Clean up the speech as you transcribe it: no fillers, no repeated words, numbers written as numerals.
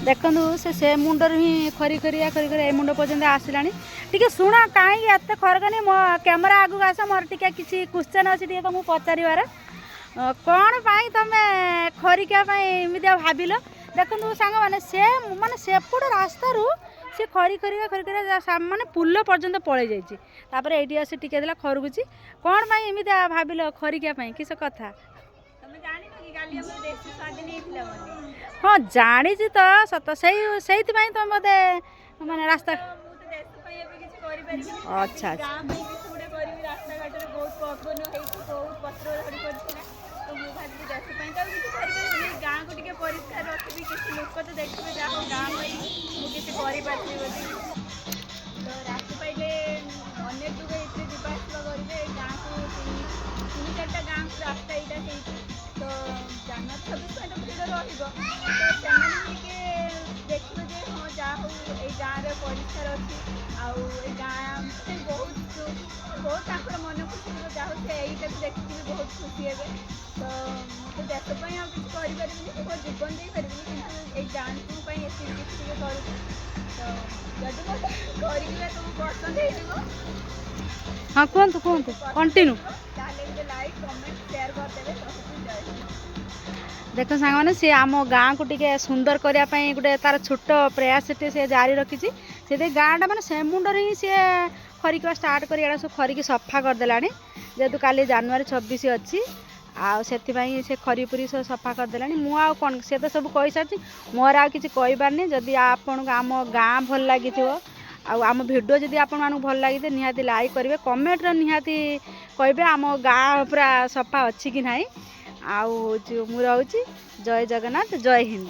देखु से मुंडर ही खरी खरी ए मुंड पर्यंत आसला टी शुण कहीं एत खरकनी मो कैमेरा आगू आस मोर टी किसी क्वेश्चन अच्छी तुमको पचार कौन पाई तुम खरिकामी भाविल देखु सांग माने सेपट रास्ता सी खरी खरी माने पुल पर्यंत पड़े जापर ये आसी टिके देला खरगुची कौन पाई एमती भाविल खरिका किस कथा हाँ जानी तो सत से तुम मते माने रास्ता अच्छा गाँव को टे परिष्कार रखी किसी लोक तो देखिए जहाँ गाँव मुझे तो राति पाइले अनेक दुग ये जावासवा करेंगे गाँव को तीन चार्टा गाँव को रास्ता यहाँ तो जान छब्बीस भीड़ रहा तो देखिए जे हाँ जहाँ हो गाँव में परिष्कार अच्छी गाँव से बहुत बहुत मन खुशी जहाँ से यहीटा भी देखिए बहुत खुशी हे तो मुझे देशपाई आ किसी करें मो जीवन दे पारि कि गाँव किसी करूँ तो जब कर तुम पसंद हो हाँ कहतु कहतु कंटिन्यू लाइक कमेंट शेयर करदे देख सांग मैंने सी आम गाँ को टे सुंदर करने गोटे तार छोट प्रयास से जारी रखी से गाँटा मैंने से मुंडर ही सी खरिका स्टार्ट कर सब खरिकी सफा करदेला जेहेतु काली जनवरी 26 अच्छी से खरीपुरी सब सफा करदेला मुझे सी तो सब कही सारी मोर आ कि कहींपारनी जदि आपन आम गाँ भल लगी आम भिडियो जदि आपन भल लगी निहाती लाइक करेंगे कमेंट निहाती कहे आम गाँ पूरा सफा अच्छी कि ना आउ मुझे जय जगन्नाथ जय हिंद।